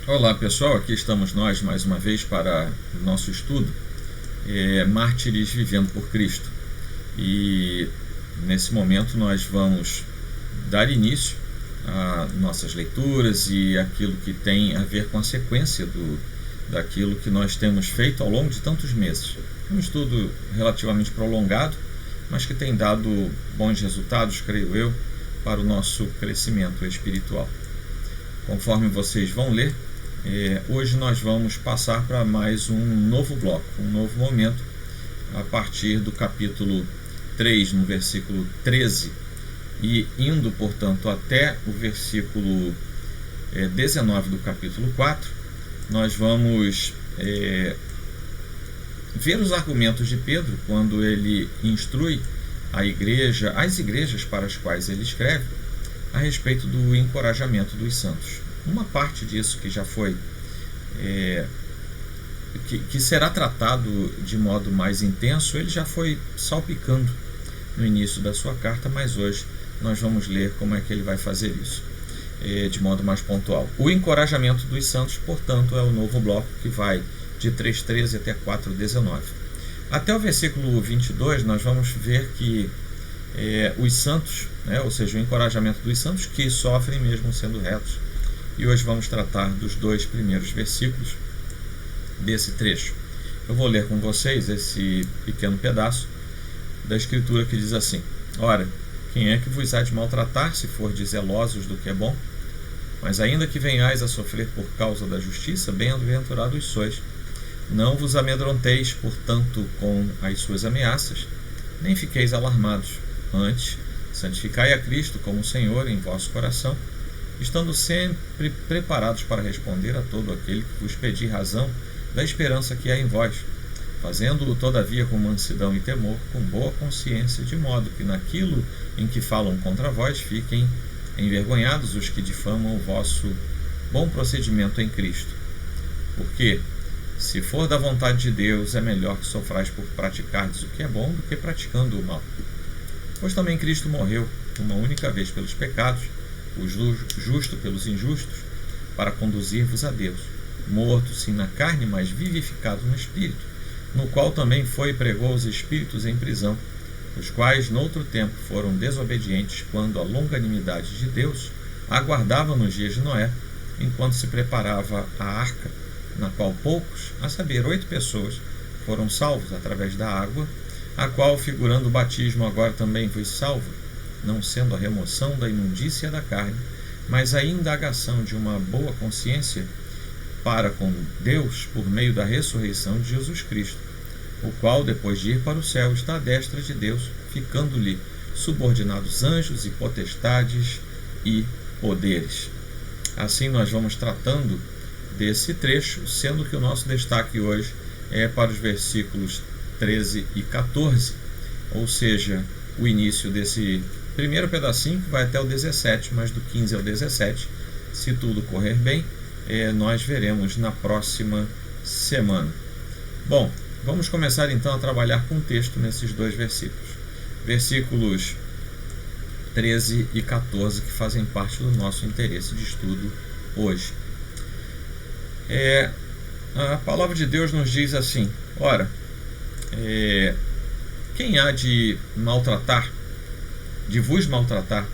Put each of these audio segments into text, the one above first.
Olá pessoal, aqui estamos nós mais uma vez para o nosso estudo Mártires Vivendo por Cristo. E nesse momento nós vamos dar início a nossas leituras e aquilo que tem a ver com a sequência daquilo que nós temos feito ao longo de tantos meses. Um estudo relativamente prolongado, mas que tem dado bons resultados, creio eu, para o nosso crescimento espiritual. Conforme vocês vão ler, hoje nós vamos passar para mais um novo bloco, um novo momento, a partir do capítulo 3, no versículo 13, e indo, portanto, até o versículo 19 do capítulo 4, nós vamos ver os argumentos de Pedro quando ele instrui as igrejas para as quais ele escreve, a respeito do encorajamento dos santos. Uma parte disso que já foi que será tratado de modo mais intenso, ele já foi salpicando no início da sua carta, mas hoje nós vamos ler como é que ele vai fazer isso de modo mais pontual. O encorajamento dos santos, portanto, é o novo bloco que vai de 3:13 até 4:19. Até o versículo 22 nós vamos ver que os santos, ou seja, o encorajamento dos santos que sofrem mesmo sendo retos. E hoje vamos tratar dos dois primeiros versículos desse trecho. Eu vou ler com vocês esse pequeno pedaço da Escritura que diz assim: Ora, quem é que vos há de maltratar, se fordes zelosos do que é bom? Mas ainda que venhais a sofrer por causa da justiça, bem-aventurados sois. Não vos amedronteis, portanto, com as suas ameaças, nem fiqueis alarmados. Antes, santificai a Cristo como Senhor em vosso coração, estando sempre preparados para responder a todo aquele que vos pedir razão da esperança que há em vós, fazendo-o todavia com mansidão e temor, com boa consciência, de modo que naquilo em que falam contra vós fiquem envergonhados os que difamam o vosso bom procedimento em Cristo. Porque, se for da vontade de Deus, é melhor que sofrais por praticardes o que é bom do que praticando o mal. Pois também Cristo morreu uma única vez pelos pecados, o justo pelos injustos, para conduzir-vos a Deus, morto sim na carne, mas vivificado no Espírito, no qual também foi e pregou os espíritos em prisão, os quais noutro tempo foram desobedientes, quando a longanimidade de Deus aguardava nos dias de Noé, enquanto se preparava a arca, na qual poucos, a saber 8 pessoas, foram salvos através da água, a qual, figurando o batismo, agora também vos salva, não sendo a remoção da imundícia da carne, mas a indagação de uma boa consciência para com Deus por meio da ressurreição de Jesus Cristo, o qual, depois de ir para o céu, está à destra de Deus, ficando-lhe subordinados anjos e potestades e poderes. Assim nós vamos tratando desse trecho, sendo que o nosso destaque hoje é para os versículos 13 e 14, ou seja, o início desse primeiro pedacinho que vai até o 17, mas do 15 ao 17, se tudo correr bem, nós veremos na próxima semana. Bom, vamos começar então a trabalhar com o texto nesses dois versículos. Versículos 13 e 14, que fazem parte do nosso interesse de estudo hoje. A palavra de Deus nos diz assim: Ora, quem há de vos maltratar,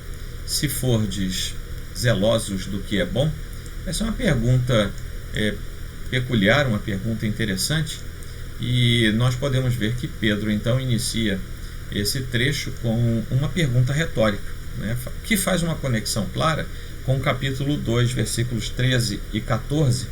se fordes zelosos do que é bom? Essa é uma pergunta peculiar, uma pergunta interessante, e nós podemos ver que Pedro então inicia esse trecho com uma pergunta retórica, que faz uma conexão clara com o capítulo 2, versículos 13 e 14,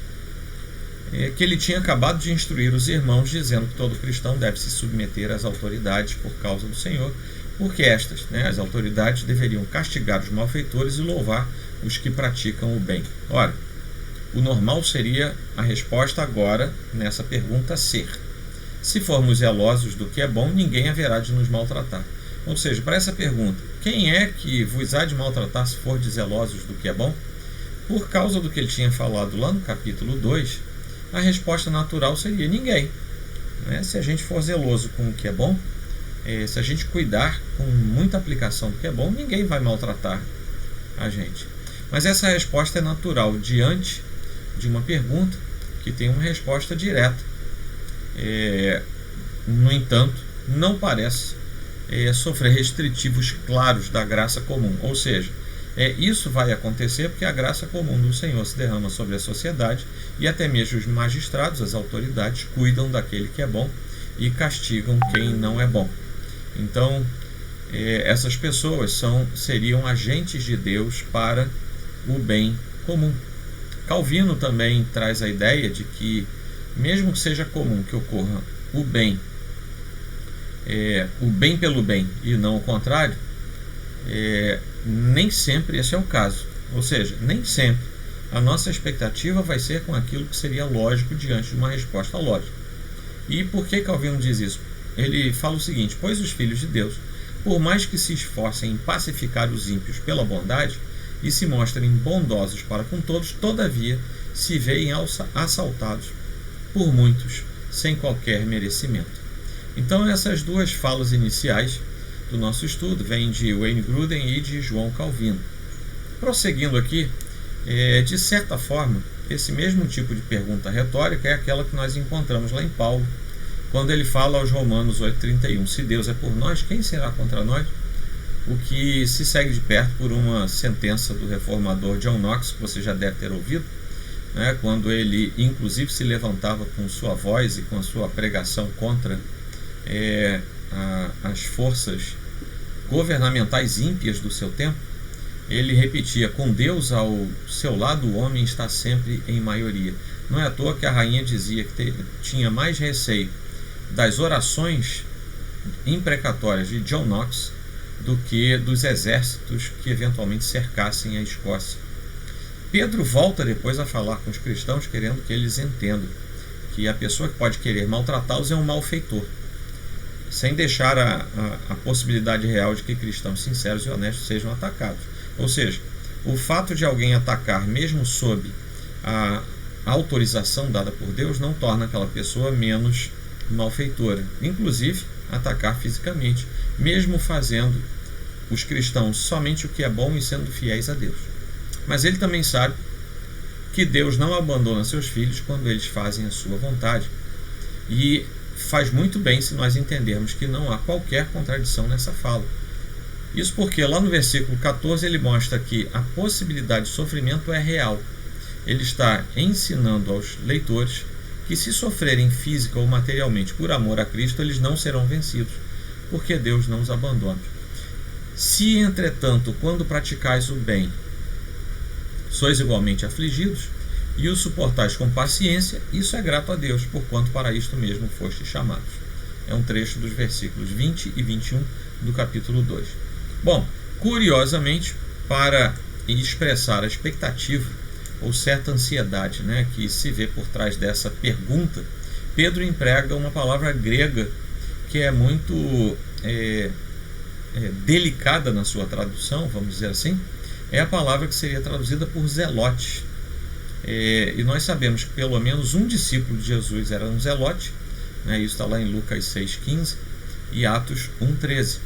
que ele tinha acabado de instruir os irmãos, dizendo que todo cristão deve se submeter às autoridades por causa do Senhor, porque estas, as autoridades, deveriam castigar os malfeitores e louvar os que praticam o bem. Ora, o normal seria a resposta agora nessa pergunta ser: se formos zelosos do que é bom, ninguém haverá de nos maltratar. Ou seja, para essa pergunta, quem é que vos há de maltratar se fordes zelosos do que é bom? Por causa do que ele tinha falado lá no capítulo 2, a resposta natural seria ninguém. Se a gente for zeloso com o que é bom, se a gente cuidar com muita aplicação do que é bom, ninguém vai maltratar a gente. Mas essa resposta é natural diante de uma pergunta que tem uma resposta direta. No entanto, não parece sofrer restritivos claros da graça comum. Ou seja, isso vai acontecer porque a graça comum do Senhor se derrama sobre a sociedade e até mesmo os magistrados, as autoridades, cuidam daquele que é bom e castigam quem não é bom. Então, essas pessoas seriam agentes de Deus para o bem comum. Calvino também traz a ideia de que, mesmo que seja comum que ocorra o bem pelo bem e não o contrário, nem sempre esse é o caso. Ou seja, nem sempre a nossa expectativa vai ser com aquilo que seria lógico diante de uma resposta lógica. E por que Calvino diz isso? Ele fala o seguinte: pois os filhos de Deus, por mais que se esforcem em pacificar os ímpios pela bondade e se mostrem bondosos para com todos, todavia se veem assaltados por muitos sem qualquer merecimento. Então, essas duas falas iniciais do nosso estudo vêm de Wayne Grudem e de João Calvino. Prosseguindo aqui, de certa forma, esse mesmo tipo de pergunta retórica é aquela que nós encontramos lá em Paulo, quando ele fala aos Romanos 8,31: se Deus é por nós, quem será contra nós? O que se segue de perto por uma sentença do reformador John Knox, que você já deve ter ouvido, né, quando ele inclusive se levantava com sua voz e com a sua pregação contra as forças governamentais ímpias do seu tempo. Ele repetia: com Deus ao seu lado, o homem está sempre em maioria. Não é à toa que a rainha dizia que tinha mais receio das orações imprecatórias de John Knox do que dos exércitos que eventualmente cercassem a Escócia. Pedro volta depois a falar com os cristãos, querendo que eles entendam que a pessoa que pode querer maltratá-los é um malfeitor, sem deixar a possibilidade real de que cristãos sinceros e honestos sejam atacados. Ou seja, o fato de alguém atacar, mesmo sob a autorização dada por Deus, não torna aquela pessoa menos malfeitora. Inclusive, atacar fisicamente, mesmo fazendo os cristãos somente o que é bom e sendo fiéis a Deus. Mas ele também sabe que Deus não abandona seus filhos quando eles fazem a sua vontade. E faz muito bem se nós entendermos que não há qualquer contradição nessa fala. Isso porque lá no versículo 14 ele mostra que a possibilidade de sofrimento é real. Ele está ensinando aos leitores que, se sofrerem física ou materialmente por amor a Cristo, eles não serão vencidos, porque Deus não os abandona. Se, entretanto, quando praticais o bem, sois igualmente afligidos, e o suportais com paciência, isso é grato a Deus, porquanto para isto mesmo fostes chamados. É um trecho dos versículos 20 e 21 do capítulo 2. Bom, curiosamente, para expressar a expectativa ou certa ansiedade, né, que se vê por trás dessa pergunta, Pedro emprega uma palavra grega que é muito delicada na sua tradução, vamos dizer assim. É a palavra que seria traduzida por zelote. E nós sabemos que pelo menos um discípulo de Jesus era um zelote, né? Isso está lá em Lucas 6,15 e Atos 1,13.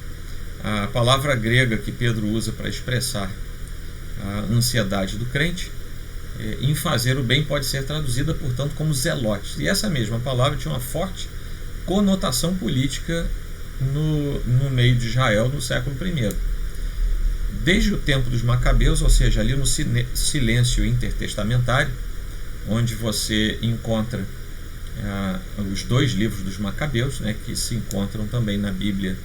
A palavra grega que Pedro usa para expressar a ansiedade do crente em fazer o bem pode ser traduzida, portanto, como zelote. E essa mesma palavra tinha uma forte conotação política no meio de Israel no século I. Desde o tempo dos Macabeus, ou seja, ali no silêncio intertestamentário, onde você encontra os dois livros dos Macabeus, né, que se encontram também na Bíblia,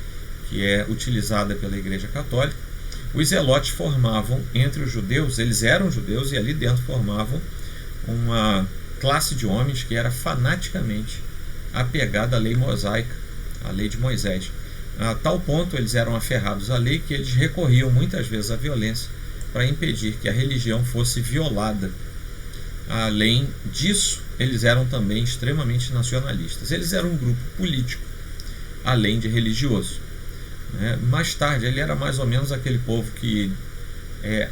que é utilizada pela Igreja Católica, os zelotes formavam entre os judeus, eles eram judeus e ali dentro formavam uma classe de homens que era fanaticamente apegada à lei mosaica, à lei de Moisés. A tal ponto eles eram aferrados à lei que eles recorriam muitas vezes à violência para impedir que a religião fosse violada. Além disso, eles eram também extremamente nacionalistas. Eles eram um grupo político, além de religioso. Mais tarde, ele era mais ou menos aquele povo que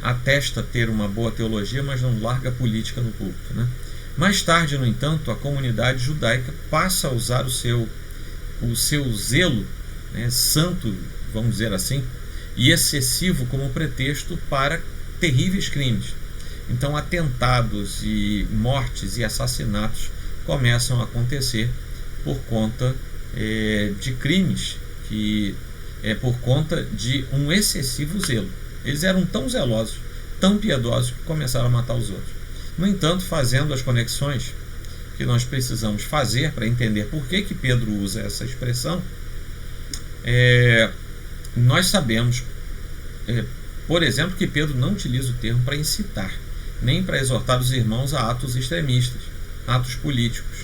atesta ter uma boa teologia, mas não larga política no púlpito, né? Mais tarde, no entanto, a comunidade judaica passa a usar o seu zelo, santo, vamos dizer assim, e excessivo como pretexto para terríveis crimes. Então atentados e mortes e assassinatos começam a acontecer por conta de crimes, que é por conta de um excessivo zelo. Eles eram tão zelosos, tão piedosos, que começaram a matar os outros. No entanto, fazendo as conexões que nós precisamos fazer para entender por que Pedro usa essa expressão, nós sabemos, por exemplo, que Pedro não utiliza o termo para incitar, nem para exortar os irmãos a atos extremistas, atos políticos.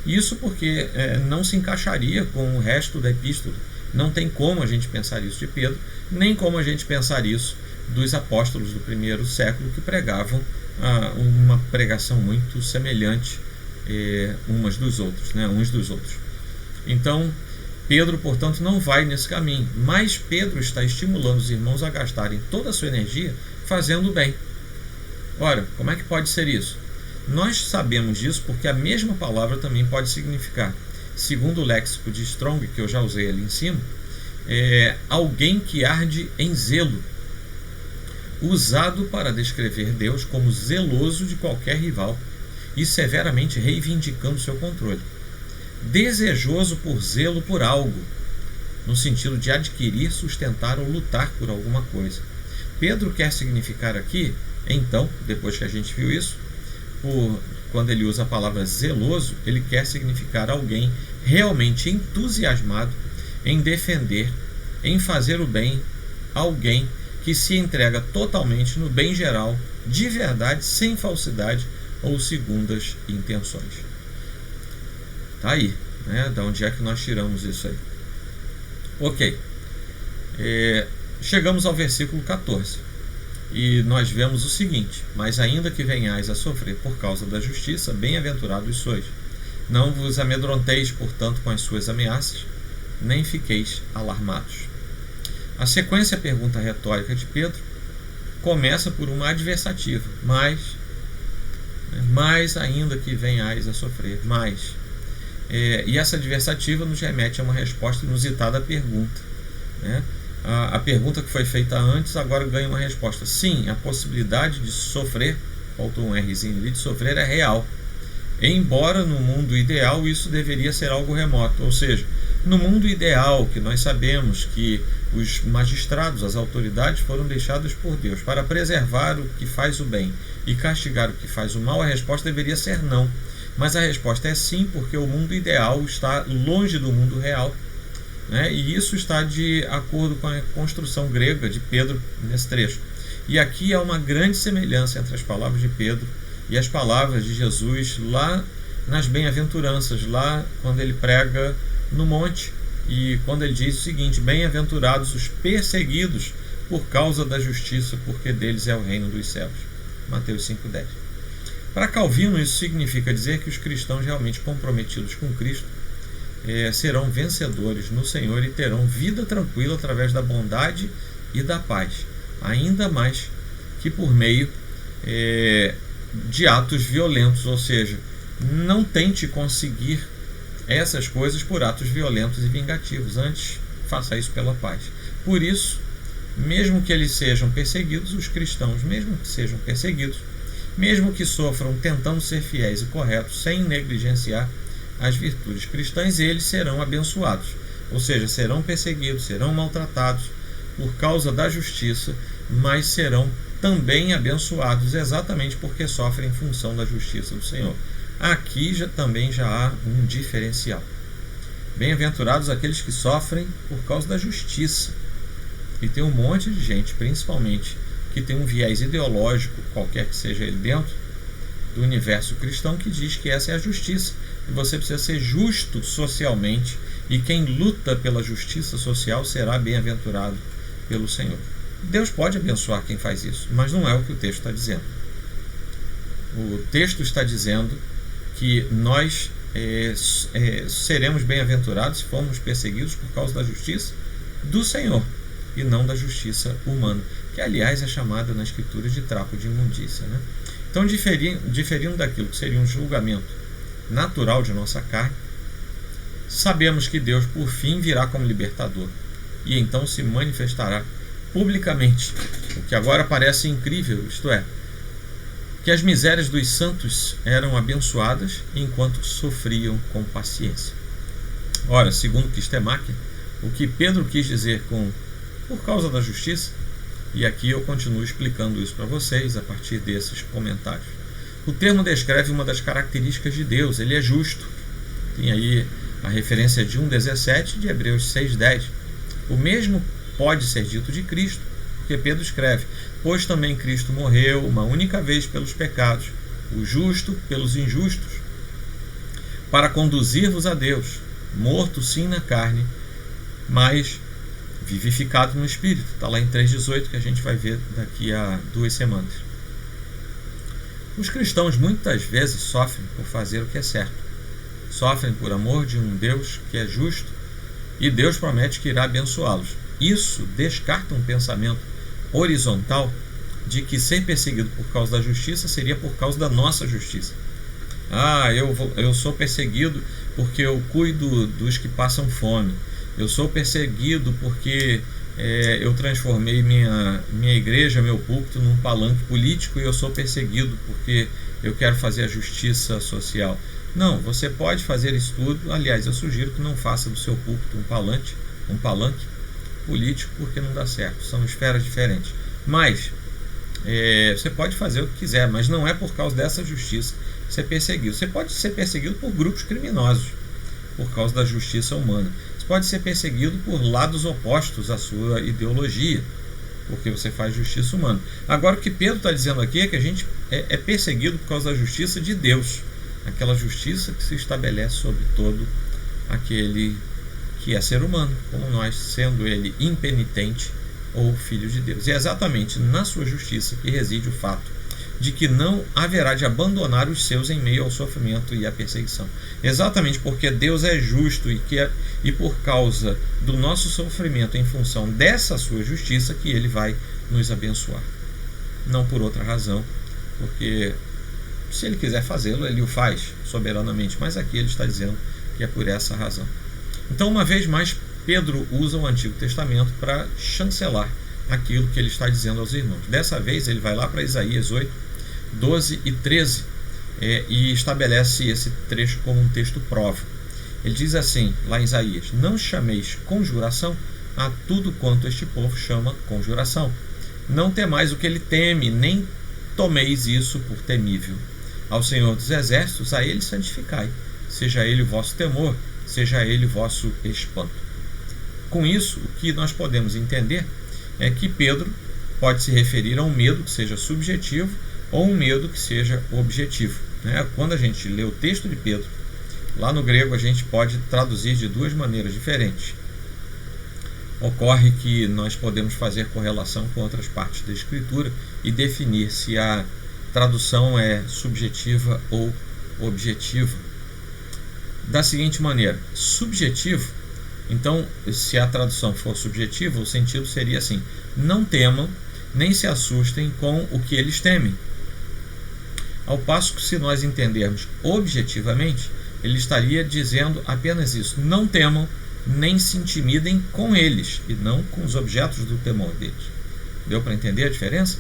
Isso porque não se encaixaria com o resto da epístola. Não tem como a gente pensar isso de Pedro, nem como a gente pensar isso dos apóstolos do primeiro século, que pregavam uma pregação muito semelhante uns dos outros. Então, Pedro, portanto, não vai nesse caminho, mas Pedro está estimulando os irmãos a gastarem toda a sua energia fazendo o bem. Ora, como é que pode ser isso? Nós sabemos disso porque a mesma palavra também pode significar, segundo o léxico de Strong, que eu já usei ali em cima, alguém que arde em zelo, usado para descrever Deus como zeloso de qualquer rival e severamente reivindicando seu controle. Desejoso por zelo por algo, no sentido de adquirir, sustentar ou lutar por alguma coisa. Pedro quer significar aqui, então, depois que a gente viu isso, quando ele usa a palavra zeloso, ele quer significar alguém realmente entusiasmado em defender, em fazer o bem, alguém que se entrega totalmente no bem geral, de verdade, sem falsidade ou segundas intenções. Tá aí, né? Da onde é que nós tiramos isso aí? Ok. Chegamos ao versículo 14. E nós vemos o seguinte: mas ainda que venhais a sofrer por causa da justiça, bem-aventurados sois. Não vos amedronteis, portanto, com as suas ameaças, nem fiqueis alarmados. A sequência pergunta retórica de Pedro começa por uma adversativa, mas ainda que venhais a sofrer, e essa adversativa nos remete a uma resposta inusitada à pergunta, né? A pergunta que foi feita antes agora ganha uma resposta. Sim, a possibilidade de sofrer, faltou um Rzinho ali, de sofrer é real, embora no mundo ideal isso deveria ser algo remoto. Ou seja, no mundo ideal, que nós sabemos que os magistrados, as autoridades foram deixadas por Deus para preservar o que faz o bem e castigar o que faz o mal, a resposta deveria ser não. Mas a resposta é sim, porque o mundo ideal está longe do mundo real, né? E isso está de acordo com a construção grega de Pedro nesse trecho. E aqui há uma grande semelhança entre as palavras de Pedro e as palavras de Jesus lá nas bem-aventuranças, lá quando ele prega no monte, e quando ele diz o seguinte: bem-aventurados os perseguidos por causa da justiça, porque deles é o reino dos céus. Mateus 5,10. Para Calvino, isso significa dizer que os cristãos realmente comprometidos com Cristo serão vencedores no Senhor e terão vida tranquila através da bondade e da paz, ainda mais que por meio de atos violentos. Ou seja, não tente conseguir essas coisas por atos violentos e vingativos, antes faça isso pela paz. Por isso, mesmo que eles sejam perseguidos, os cristãos, mesmo que sejam perseguidos, mesmo que sofram tentando ser fiéis e corretos, sem negligenciar as virtudes cristãs, eles serão abençoados. Ou seja, serão perseguidos, serão maltratados por causa da justiça, mas serão também abençoados exatamente porque sofrem em função da justiça do Senhor. Aqui também já há um diferencial. Bem-aventurados aqueles que sofrem por causa da justiça. E tem um monte de gente, principalmente, que tem um viés ideológico, qualquer que seja ele, dentro do universo cristão, que diz que essa é a justiça. E você precisa ser justo socialmente, e quem luta pela justiça social será bem-aventurado pelo Senhor. Deus pode abençoar quem faz isso, mas não é o que o texto está dizendo. O texto está dizendo que nós seremos bem-aventurados se formos perseguidos por causa da justiça do Senhor e não da justiça humana, que aliás é chamada na Escritura de trapo de imundícia, né? Então, diferindo daquilo que seria um julgamento natural de nossa carne, sabemos que Deus por fim virá como libertador e então se manifestará publicamente, o que agora parece incrível, isto é, que as misérias dos santos eram abençoadas enquanto sofriam com paciência. Ora, segundo Kistemacher, o que Pedro quis dizer com por causa da justiça, e aqui eu continuo explicando isso para vocês a partir desses comentários. O termo descreve uma das características de Deus, ele é justo. Tem aí a referência de 1,17 de Hebreus 6,10. O mesmo pode ser dito de Cristo, porque Pedro escreve: pois também Cristo morreu uma única vez pelos pecados, o justo pelos injustos, para conduzir-vos a Deus, morto sim na carne, mas vivificado no Espírito. Está lá em 3,18, que a gente vai ver daqui a 2 semanas. Os cristãos muitas vezes sofrem por fazer o que é certo. Sofrem por amor de um Deus que é justo, e Deus promete que irá abençoá-los. Isso descarta um pensamento horizontal de que ser perseguido por causa da justiça seria por causa da nossa justiça. Eu sou perseguido porque eu cuido dos que passam fome. Eu sou perseguido porque eu transformei minha igreja, meu púlpito, num palanque político, e eu sou perseguido porque eu quero fazer a justiça social. Não, você pode fazer isso tudo. Aliás, eu sugiro que não faça do seu púlpito um palanque político, porque não dá certo. São esferas diferentes. Mas você pode fazer o que quiser, mas não é por causa dessa justiça ser perseguido. Você pode ser perseguido por grupos criminosos, por causa da justiça humana. Você pode ser perseguido por lados opostos à sua ideologia, porque você faz justiça humana. Agora, o que Pedro está dizendo aqui é que a gente é perseguido por causa da justiça de Deus, aquela justiça que se estabelece sobre todo aquele que é ser humano, como nós, sendo ele impenitente ou filho de Deus. E é exatamente na sua justiça que reside o fato de que não haverá de abandonar os seus em meio ao sofrimento e à perseguição. Exatamente porque Deus é justo e por causa do nosso sofrimento em função dessa sua justiça que ele vai nos abençoar. Não por outra razão, porque se ele quiser fazê-lo, ele o faz soberanamente, mas aqui ele está dizendo que é por essa razão. Então, uma vez mais, Pedro usa o Antigo Testamento para chancelar aquilo que ele está dizendo aos irmãos. Dessa vez ele vai lá para Isaías 8, 12 e 13 e estabelece esse trecho como um texto prova. Ele diz assim, lá em Isaías: não chameis conjuração a tudo quanto este povo chama conjuração. Não temais o que ele teme, nem tomeis isso por temível. Ao Senhor dos Exércitos, a ele santificai. Seja ele o vosso temor, seja ele o vosso espanto. Com isso, o que nós podemos entender é que Pedro pode se referir a um medo que seja subjetivo ou um medo que seja objetivo. Quando a gente lê o texto de Pedro, lá no grego a gente pode traduzir de duas maneiras diferentes. Ocorre que nós podemos fazer correlação com outras partes da Escritura e definir se a tradução é subjetiva ou objetiva. Da seguinte maneira: subjetivo, então, se a tradução for subjetiva, o sentido seria assim: não temam, nem se assustem com o que eles temem. Ao passo que, se nós entendermos objetivamente, ele estaria dizendo apenas isso: não temam, nem se intimidem com eles, e não com os objetos do temor deles. Deu para entender a diferença?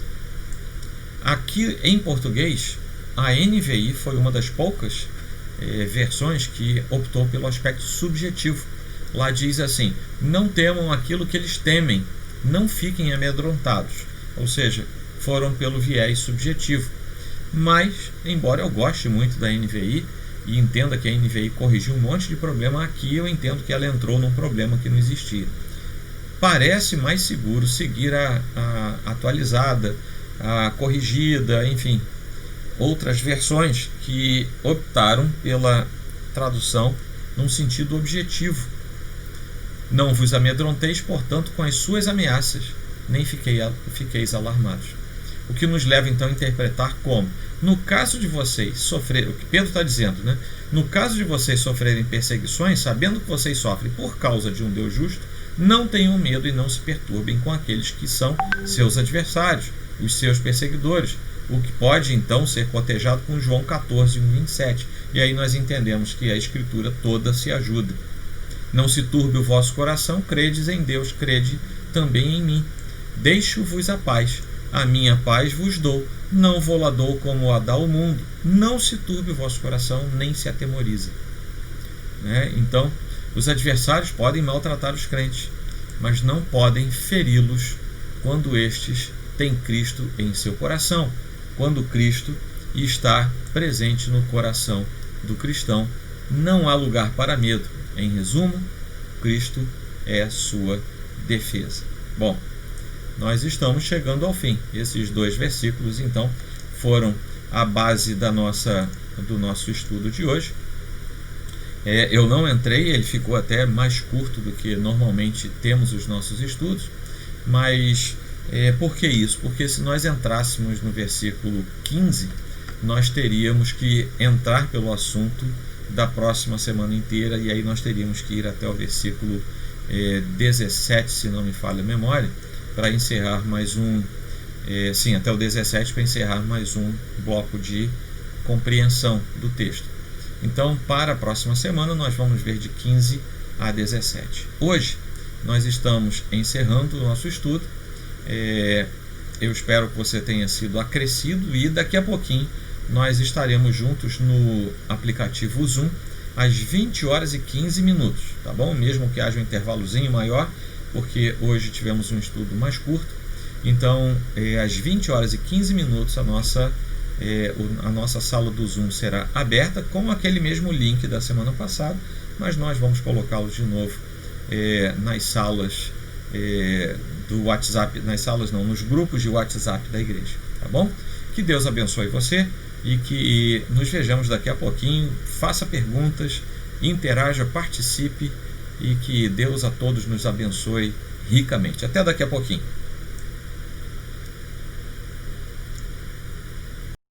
Aqui, em português, a NVI foi uma das poucas versões que optou pelo aspecto subjetivo. Lá diz assim: não temam aquilo que eles temem, não fiquem amedrontados. Ou seja, foram pelo viés subjetivo. Mas, embora eu goste muito da NVI e entenda que a NVI corrigiu um monte de problema, aqui eu entendo que ela entrou num problema que não existia. Parece mais seguro seguir a atualizada, a corrigida, enfim, outras versões que optaram pela tradução num sentido objetivo. Não vos amedronteis, portanto, com as suas ameaças, nem fiqueis alarmados. O que nos leva então a interpretar como, no caso de vocês sofrerem, o que Pedro está dizendo, no caso de vocês sofrerem perseguições, sabendo que vocês sofrem por causa de um Deus justo, não tenham medo e não se perturbem com aqueles que são seus adversários, os seus perseguidores, o que pode então ser cotejado com João 14, 27. E aí nós entendemos que a Escritura toda se ajuda. Não se turbe o vosso coração, credes em Deus, crede também em mim. Deixo-vos a paz a minha paz vos dou, não vou-la dou como a dá o mundo. Não se turbe o vosso coração, nem se atemorize. Então, os adversários podem maltratar os crentes, mas não podem feri-los quando estes têm Cristo em seu coração, quando Cristo está presente no coração do cristão. Não há lugar para medo. Em resumo, Cristo é sua defesa. Bom, nós estamos chegando ao fim. Esses 2 versículos, então, foram a base do nosso estudo de hoje. Eu não entrei, ele ficou até mais curto do que normalmente temos os nossos estudos, mas por que isso? Porque se nós entrássemos no versículo 15, nós teríamos que entrar pelo assunto da próxima semana inteira, e aí nós teríamos que ir até o versículo 17, se não me falha a memória, para encerrar mais até o 17, para encerrar mais um bloco de compreensão do texto. Então, para a próxima semana, nós vamos ver de 15 a 17. Hoje, nós estamos encerrando o nosso estudo. Eu espero que você tenha sido acrescido, e daqui a pouquinho nós estaremos juntos no aplicativo Zoom às 20 horas e 15 minutos, tá bom? Mesmo que haja um intervalozinho maior, porque hoje tivemos um estudo mais curto. Então, às 20 horas e 15 minutos, a nossa sala do Zoom será aberta com aquele mesmo link da semana passada, mas nós vamos colocá-lo de novo nas salas do WhatsApp, nos grupos de WhatsApp da igreja, tá bom? Que Deus abençoe você e que nos vejamos daqui a pouquinho. Faça perguntas, interaja, participe, e que Deus a todos nos abençoe ricamente. Até daqui a pouquinho.